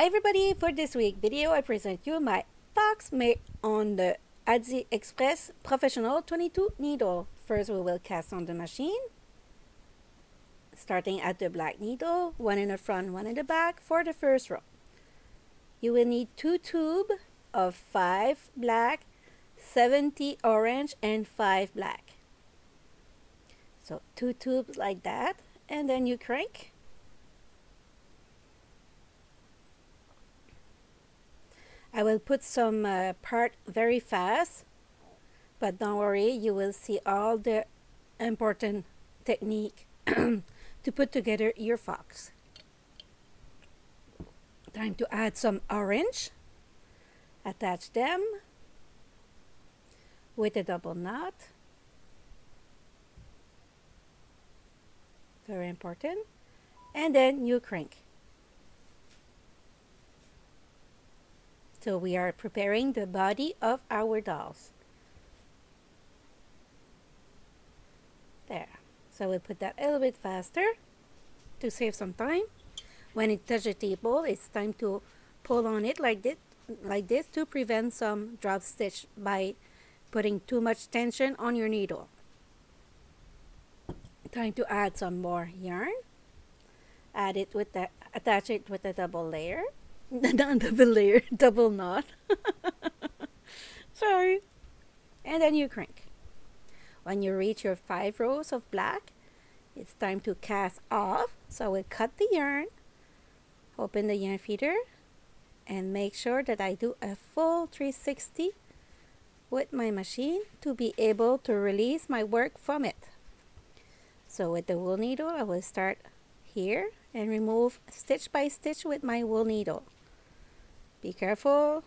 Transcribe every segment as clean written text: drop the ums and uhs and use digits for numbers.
Hi everybody, for this week video I present you my fox made on the ADDI Express Professional 22 needle. First we will cast on the machine, starting at the black needle, one in the front, one in the back for the first row. You will need 2 tubes of 5 black, 70 orange and 5 black. So 2 tubes like that, and then you crank. I will put some part very fast, but don't worry, you will see all the important technique to put together your fox. Time to add some orange. Attach them with a double knot. Very important. And then you crank. So we are preparing the body of our dolls. There. So we'll put that a little bit faster to save some time. When it touches the table, it's time to pull on it like this to prevent some drop stitch by putting too much tension on your needle. Time to add some more yarn. Add it with the, attach it with a double layer. Not double layer, double knot. Sorry. And then you crank. When you reach your 5 rows of black, it's time to cast off. So we'll cut the yarn, open the yarn feeder, and make sure that I do a full 360 with my machine to be able to release my work from it. So with the wool needle, I will start here and remove stitch by stitch with my wool needle. Be careful,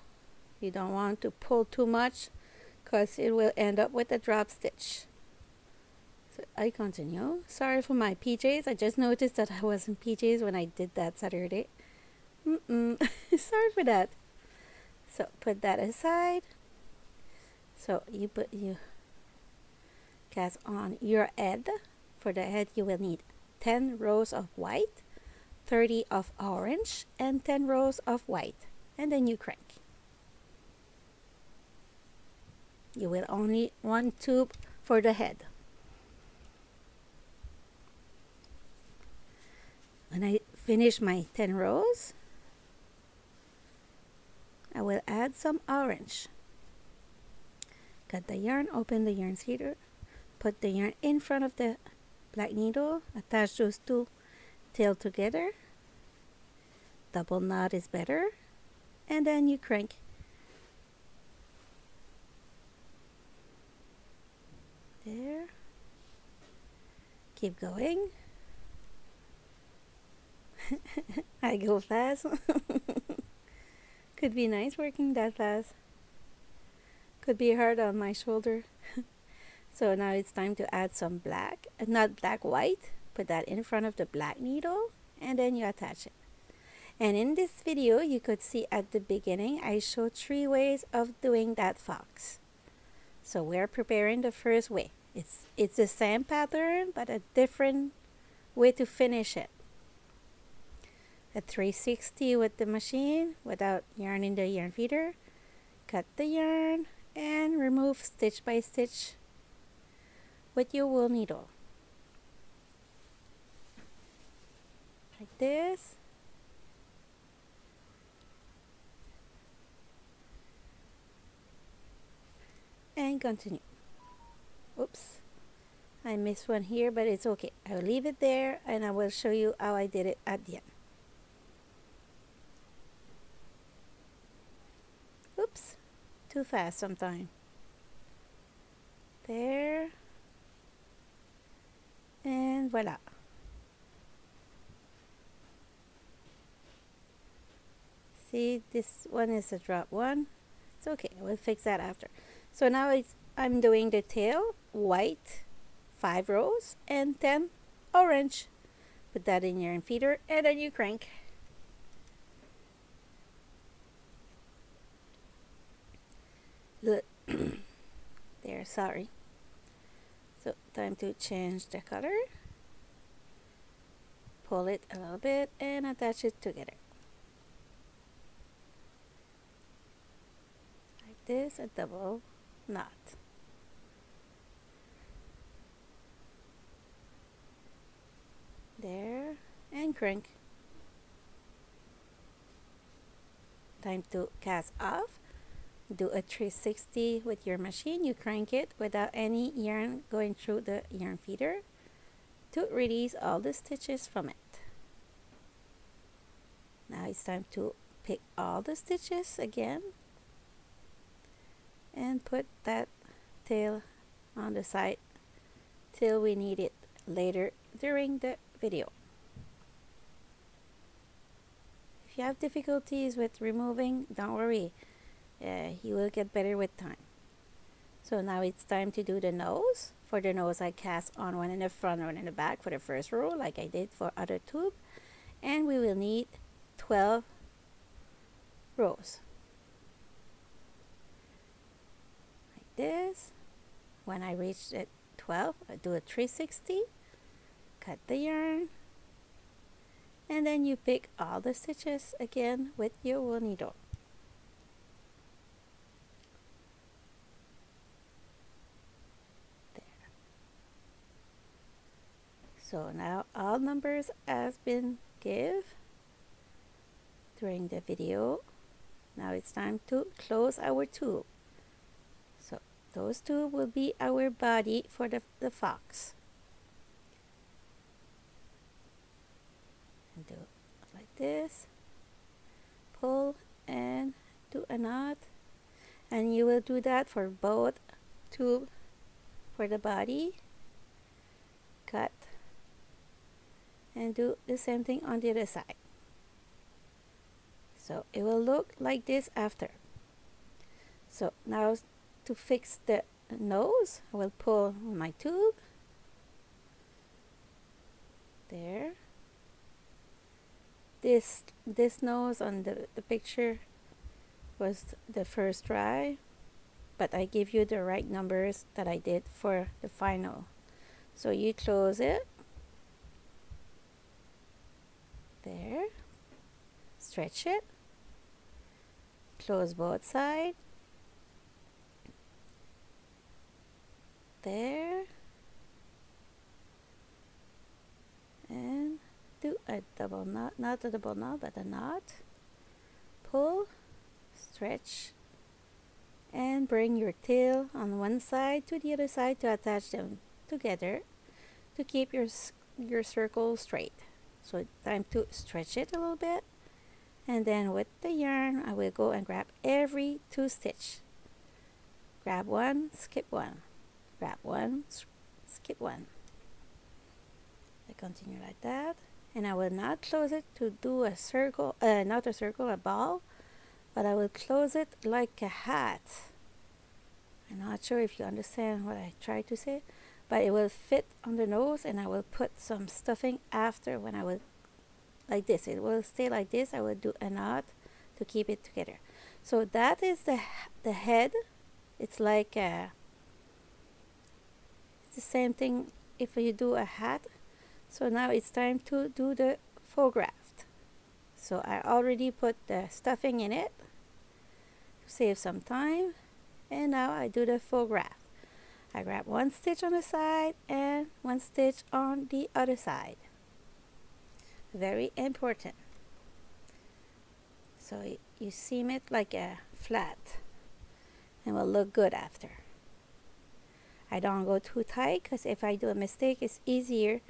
you don't want to pull too much because it will end up with a drop stitch. So I continue. Sorry for my PJs, I just noticed that I was in PJs when I did that Saturday. Sorry for that. So put that aside. So you cast on your head. For the head you will need 10 rows of white, 30 of orange, and 10 rows of white. And then you crank. You will only one tube for the head. When I finish my 10 rows, I will add some orange. Cut the yarn, open the yarn feeder, put the yarn in front of the black needle, attach those two tail together. Double knot is better. And then you crank. There. Keep going. I go fast. Could be nice working that fast. Could be hard on my shoulder. So now it's time to add some black, not black, white. Put that in front of the black needle and then you attach it. And in this video, you could see at the beginning, I showed 3 ways of doing that fox. So we're preparing the first way. It's the same pattern, but a different way to finish it. A 360 with the machine without yarn in the yarn feeder. Cut the yarn and remove stitch by stitch with your wool needle. Like this. And continue. Oops, I missed one here, but it's okay. I will leave it there and I will show you how I did it at the end. Oops, too fast sometimes. There. And voila. See, this one is a drop one. It's okay, we'll fix that after. So now I'm doing the tail, white, 5 rows, and 10 orange. Put that in your feeder, and then you crank. There, sorry. So time to change the color. Pull it a little bit and attach it together. this, a double knot. There, and crank. Time to cast off. Do a 360 with your machine. You crank it without any yarn going through the yarn feeder to release all the stitches from it. Now it's time to pick all the stitches again and put that tail on the side till we need it later during the video. If you have difficulties with removing, don't worry, you will get better with time. So now it's time to do the nose. For the nose, I cast on one in the front, one in the back for the first row, like I did for other tube, and we will need 12 rows like this. When I reach at 12, I do a 360, cut the yarn, and then you pick all the stitches again with your wool needle. There. So now all numbers has been given during the video. Now it's time to close our tube. So those two will be our body for the fox. And do like this, pull and do a knot, and you will do that for both tube for the body. Cut and do the same thing on the other side. So it will look like this after. So now to fix the nose, I will pull my tube there. This nose on the picture was the first try, but I give you the right numbers that I did for the final. So you close it there, stretch it, close both sides there, and do a double knot, not a double knot but a knot, pull, stretch, and bring your tail on one side to the other side to attach them together to keep your circle straight. So time to stretch it a little bit, and then with the yarn I will go and grab every 2 stitch. Grab one, skip one, grab one, skip one. I continue like that, and I will not close it to do a circle, not a circle, a ball, but I will close it like a hat. I'm not sure if you understand what I try to say, but it will fit on the nose, and I will put some stuffing after when I will, like this. It will stay like this. I will do a knot to keep it together. So that is the head. It's like it's the same thing if you do a hat. So now it's time to do the faux graft. So I already put the stuffing in it to save some time, and now I do the faux graft. I grab 1 stitch on the side and 1 stitch on the other side. Very important. So you seam it like a flat, and will look good after. I don't go too tight, because if I do a mistake, it's easier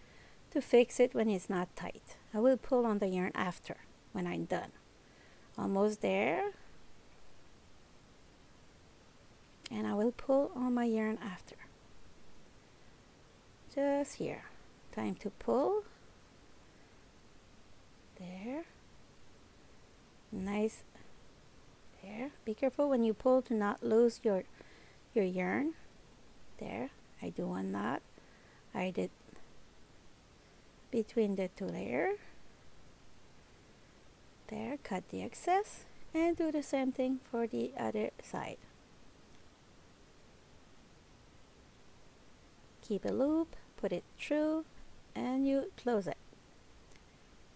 to fix it when it's not tight. I will pull on the yarn after when I'm done. Almost there. And I will pull on my yarn after. Just here. Time to pull. There. Nice. There. Be careful when you pull to not lose your yarn. There. I do 1 knot. I did between the 2 layers. There. Cut the excess and do the same thing for the other side. Keep a loop, put it through, and you close it.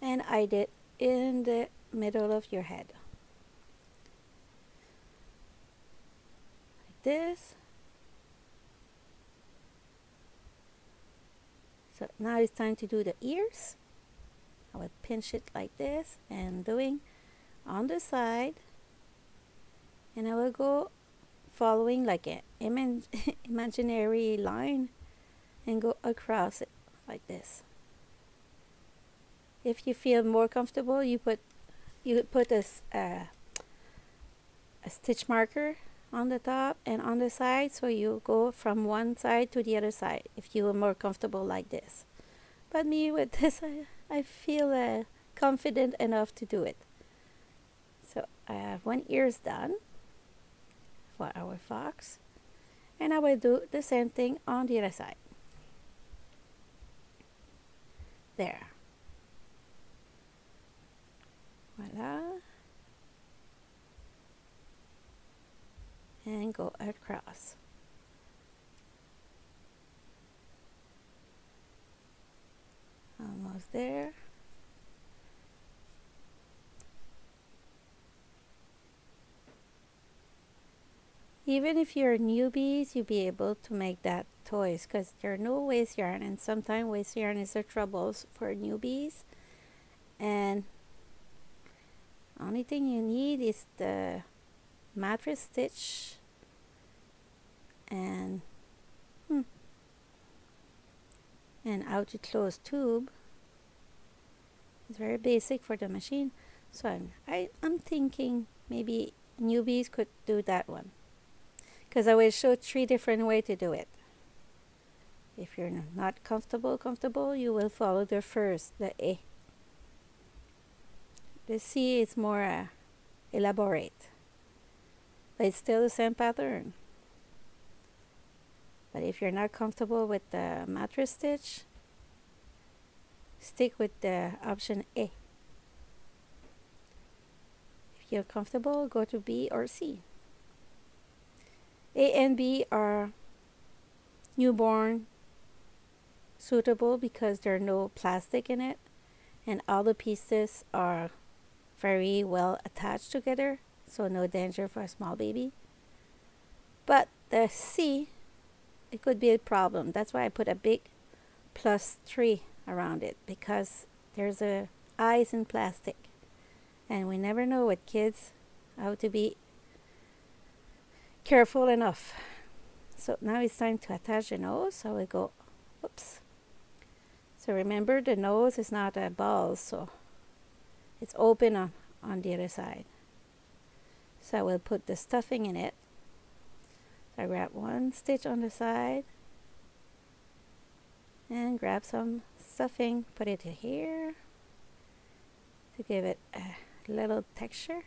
And I did in the middle of your head. this. So now it's time to do the ears. I will pinch it like this and doing on the side, and I will go following like an imaginary line and go across it like this. If you feel more comfortable, you put a stitch marker on the top and on the side, so you go from one side to the other side if you are more comfortable like this. But me with this, I feel confident enough to do it. So I have one ear's done for our fox, and I will do the same thing on the other side. There. Voila. And go across. Almost there. Even if you're newbies, you'll be able to make that toys, because there are no waste yarn, and sometimes waste yarn is a trouble for newbies. And only thing you need is the matress stitch and how to close tube. It's very basic for the machine. So I'm thinking maybe newbies could do that one, because I will show 3 different ways to do it. If you're not comfortable, you will follow the first, the A. The C is more elaborate, but it's still the same pattern. But if you're not comfortable with the matress stitch, stick with the option A. If you're comfortable, go to B or C. A and B are newborn suitable because there are no plastic in it, and all the pieces are very well attached together, so no danger for a small baby. But the C, it could be a problem. That's why I put a big +3 around it, because there's eyes in plastic, and we never know with kids how to be careful enough. So now it's time to attach the nose. So we go, whoops. So remember, the nose is not a ball, so it's open on the other side. So I will put the stuffing in it. So I grab one stitch on the side and grab some stuffing, put it here to give it a little texture.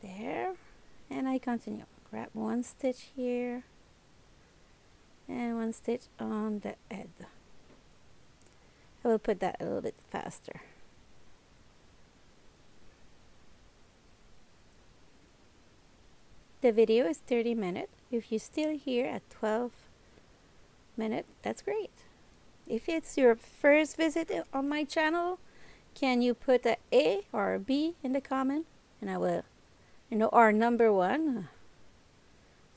There. And I continue. Grab one stitch here and one stitch on the head. I will put that a little bit faster. The video is 30 minutes. If you're still here at 12 minutes, that's great. If it's your first visit on my channel, can you put an A or a B in the comment? And I will, or number 1.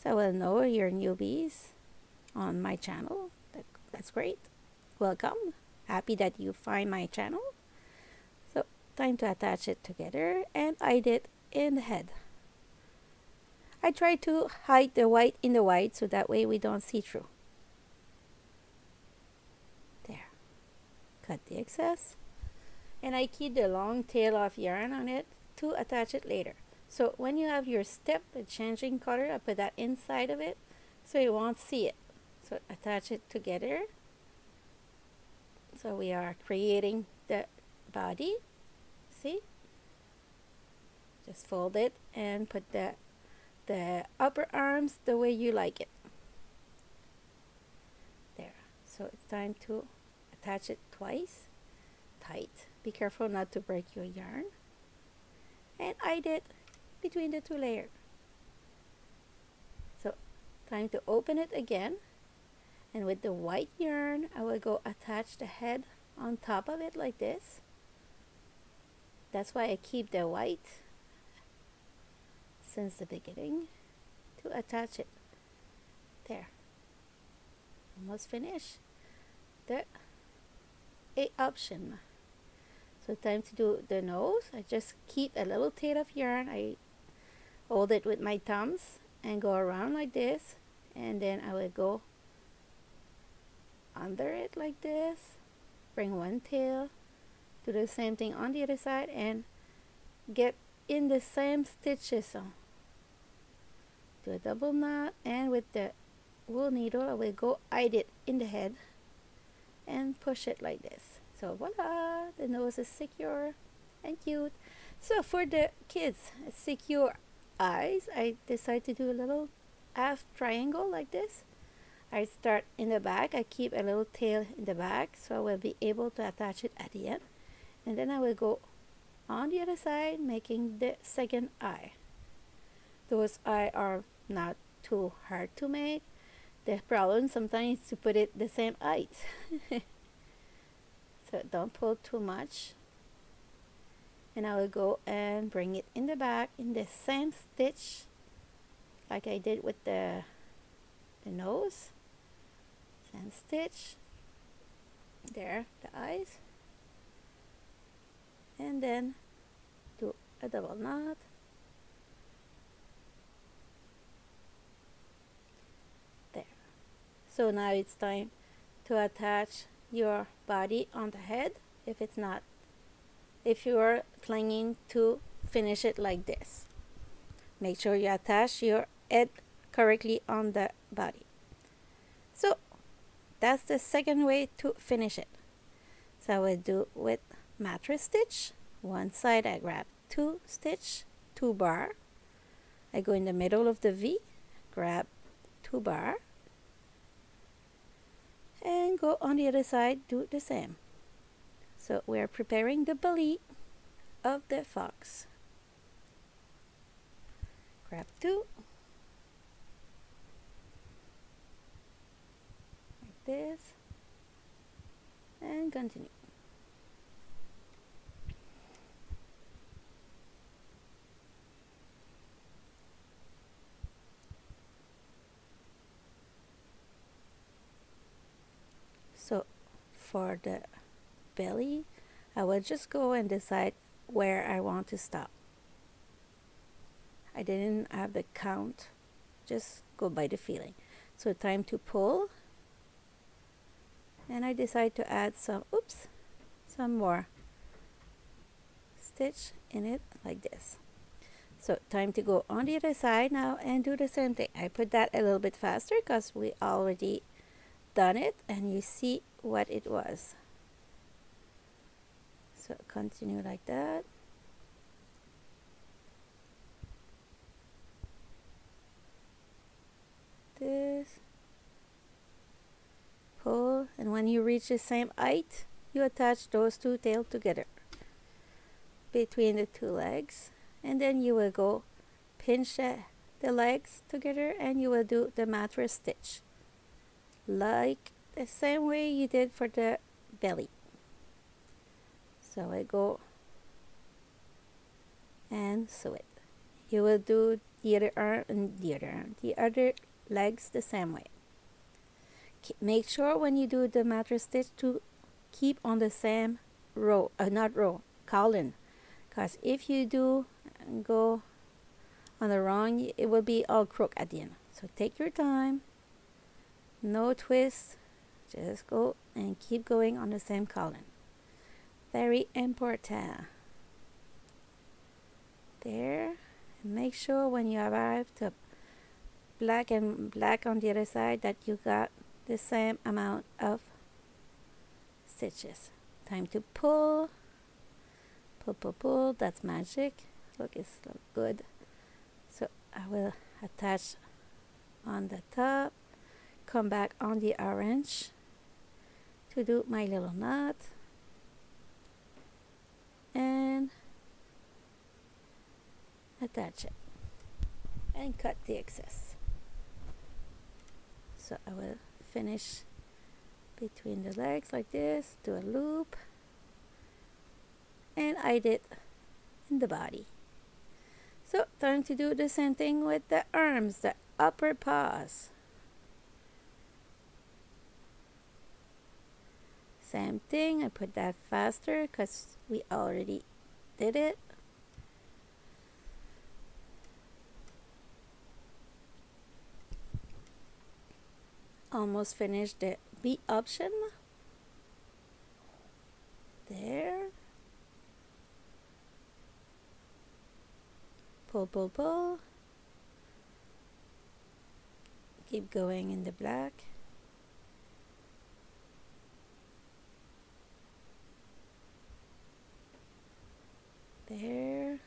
So I will know you're newbies on my channel. That's great. Welcome. Happy that you find my channel. So time to attach it together, and I did in the head. I try to hide the white in the white so that way we don't see through. There. Cut the excess. And I keep the long tail of yarn on it to attach it later. So when you have your step, the changing color, I put that inside of it so you won't see it. So attach it together. So we are creating the body. See? Just fold it and put the upper arms the way you like it. There. So it's time to attach it twice. Tight. Be careful not to break your yarn. And I did between the 2 layers. So time to open it again, and with the white yarn I will go attach the head on top of it like this. That's why I keep the white since the beginning, to attach it. There, almost finished the A option. So time to do the nose. I just keep a little tail of yarn. I hold it with my thumbs and go around like this, and then I will go under it like this, bring one tail, do the same thing on the other side, and get in the same stitches. So do a double knot, and with the wool needle I will go hide it in the head and push it like this. So voila, the nose is secure and cute. So for the kids secure eyes, I decide to do a little half triangle like this. I start in the back, I keep a little tail in the back so I will be able to attach it at the end, and then I will go on the other side making the second eye. Those eyes are not too hard to make. The problem sometimes is to put it the same height. So don't pull too much, and I will go and bring it in the back in the same stitch like I did with the nose. Same stitch there, the eyes, and then do a double knot, there. So now it's time to attach your body on the head. If you are planning to finish it like this, make sure you attach your head correctly on the body. So that's the second way to finish it. So I will do with matress stitch. One side I grab 2 stitch, 2 bar. I go in the middle of the V, grab 2 bar, and go on the other side, do the same. So we are preparing the belly of the fox. Grab 2, like this, and continue. So for the belly, I will just go and decide where I want to stop. I didn't have the count, just go by the feeling. So time to pull, and I decide to add some more stitch in it like this. So time to go on the other side now and do the same thing. I put that a little bit faster because we already done it, and you see what it was. So continue like that. This, pull, and when you reach the same height, you attach those 2 tails together between the 2 legs, and then you will go pinch the legs together, and you will do the matress stitch like the same way you did for the belly. So I go and sew it. You will do the other arm and the other legs the same way. Make sure when you do the matress stitch to keep on the same row, column, because if you do go on the wrong, it will be all crooked at the end. So take your time, no twist, just go and keep going on the same column. Very important. There, and make sure when you arrive to black and black on the other side that you got the same amount of stitches. Time to pull, pull, that's magic. Look, it's look good. So I will attach on the top, come back on the orange to do my little knot, and attach it and cut the excess. So I will finish between the legs like this, do a loop, and I did in the body. So time to do the same thing with the arms. The upper pass. Same thing, I put that faster because we already did it. Almost finished the B option. There. Pull, pull, pull. Keep going in the black. There.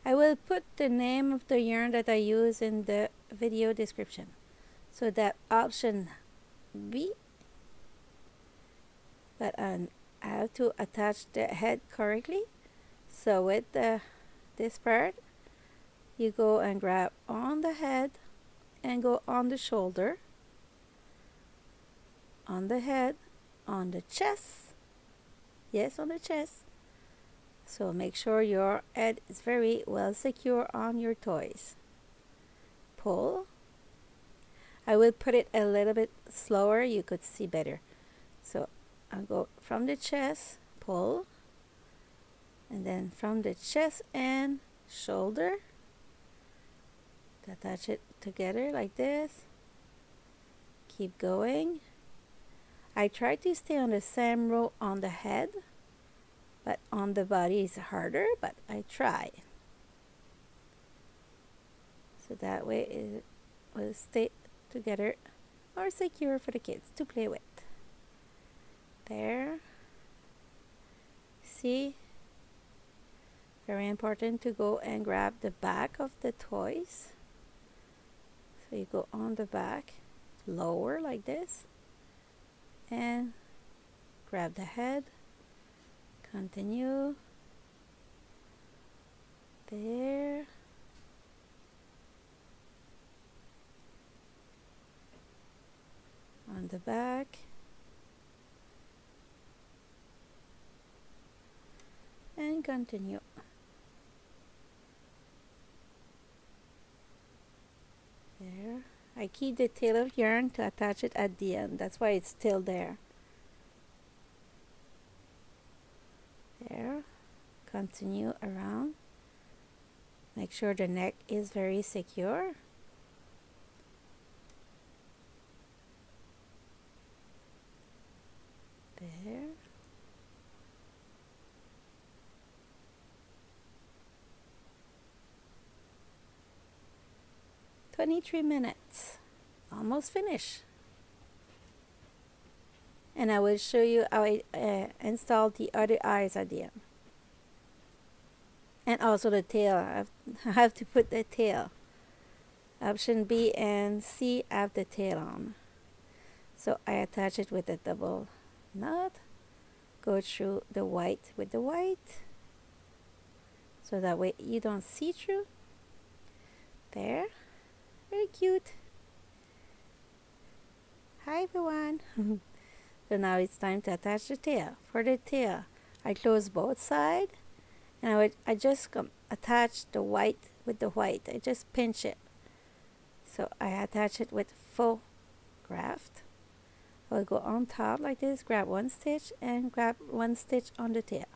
I will put the name of the yarn that I use in the video description. So that option B, but I have to attach the head correctly. So with this part, you go and grab on the head and go on the shoulder, on the head, on the chest. Yes, on the chest. So make sure your head is very well secure on your toys. Pull. I will put it a little bit slower, you could see better. So I'll go from the chest, pull, and then from the chest and shoulder, attach it together like this. Keep going. I try to stay on the same row on the head, but on the body is harder, but I try. So that way it will stay together or secure for the kids to play with. There. See? Very important to go and grab the back of the toys. So you go on the back, lower like this, and grab the head. Continue. There. On the back. And continue. There. I keep the tail of yarn to attach it at the end. That's why it's still there. There. Continue around. Make sure the neck is very secure. There. "23 minutes. Almost finished. And I will show you how I installed the other eyes at the end. And also the tail. I have to put the tail. Option B and C have the tail on. So I attach it with a double knot. Go through the white with the white. So that way you don't see through. There. Very cute. Hi everyone. So now it's time to attach the tail. For the tail, I close both sides, and I just attach the white with the white. I just pinch it. So I attach it with full graft. I'll go on top like this, grab one stitch, and grab one stitch on the tail.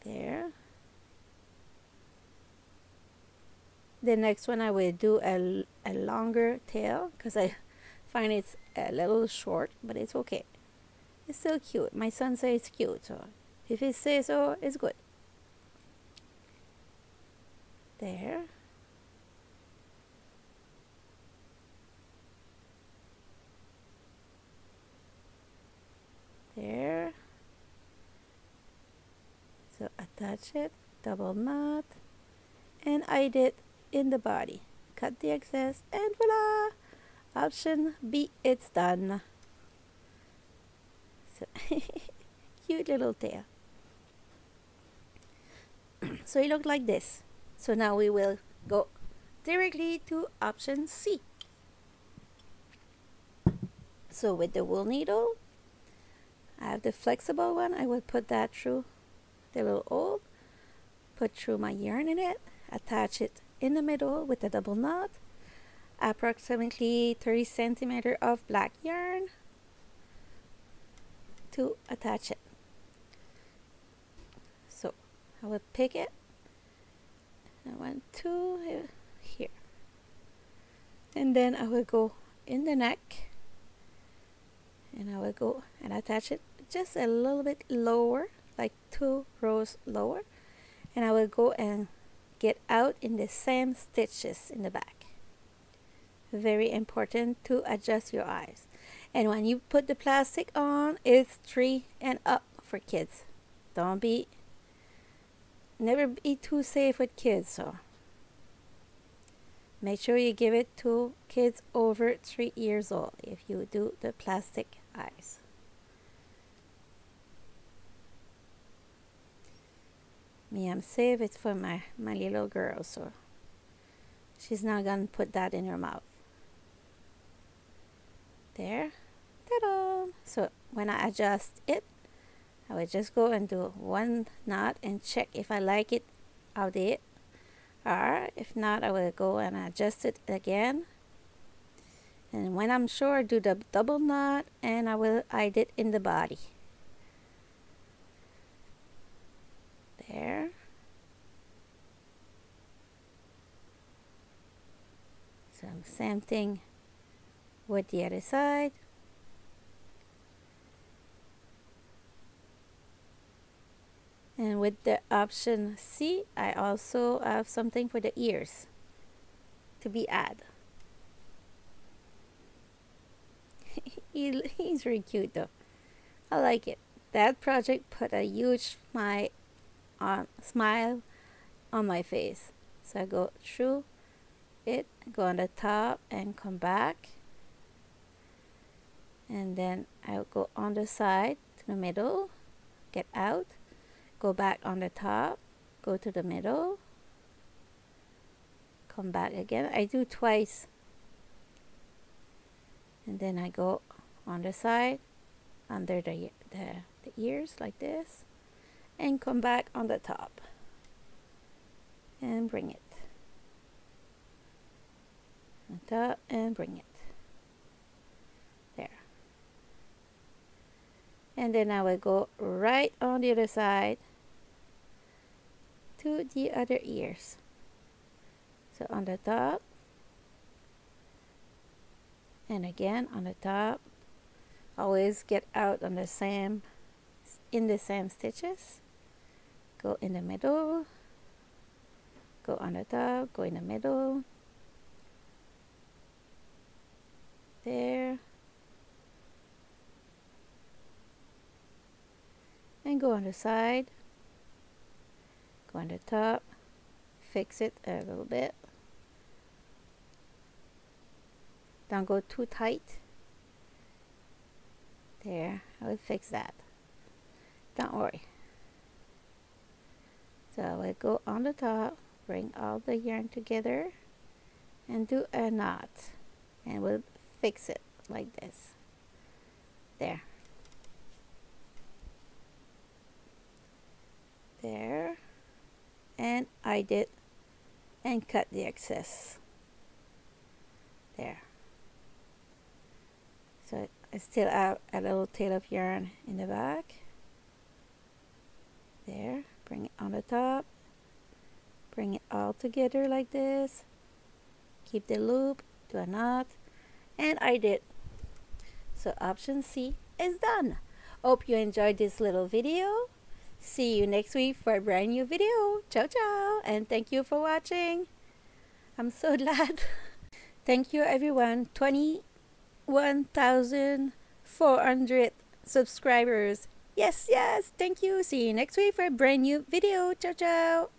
There. The next one I will do a longer tail because I find it's a little short, but it's okay. It's still cute. My son says it's cute, so if he says so, it's good. There. There. So attach it, double knot, and I did in the body. Cut the excess, and voila! Option B, it's done. So cute little tail. So it looked like this. So now we will go directly to option C. So with the wool needle, I have the flexible one. I will put that through the little hole. put through my yarn in it, attach it in the middle with a double knot, approximately 30 centimeters of black yarn to attach it. So I will pick it, I want to here, and then I will go in the neck, and I will go and attach it just a little bit lower, like 2 rows lower, and I will go and get out in the same stitches in the back. Very important to adjust your eyes. And when you put the plastic on, it's 3 and up for kids. Never be too safe with kids, so make sure you give it to kids over 3 years old if you do the plastic eyes. Me, I'm safe. It's for my little girl, so she's not gonna put that in her mouth. There. Ta-da! So when I adjust it, I will just go and do 1 knot and check if I like it out it, or if not, I will go and adjust it again. And when I'm sure, do the double knot, and I will hide it in the body. There. So same thing with the other side. And with the option C, I also have something for the ears to be added. He's very cute though. I like it. That project put a huge smile on my face. So I go through it, go on the top and come back. And then I'll go on the side to the middle, get out, go back on the top, go to the middle, come back again. I do twice. And then I go on the side, under the ears like this, and come back on the top and bring it on top and bring it there. And then I will go right on the other side to the other ears. So on the top, and again on the top. Always get out on the same, in the same stitches. Go in the middle, go on the top, go in the middle, there, and go on the side, go on the top, fix it a little bit. Don't go too tight. There, I will fix that. Don't worry. So I will go on the top, bring all the yarn together, and do a knot. And we'll fix it like this. There. There. And I did, and cut the excess. There. So I still have a little tail of yarn in the back. There, bring it on the top, bring it all together like this, keep the loop, do a knot, and I did. So option C is done. Hope you enjoyed this little video. See you next week for a brand new video. Ciao ciao, and thank you for watching. I'm so glad. Thank you everyone. 21,400 subscribers. Yes, thank you. See you next week for a brand new video. Ciao ciao.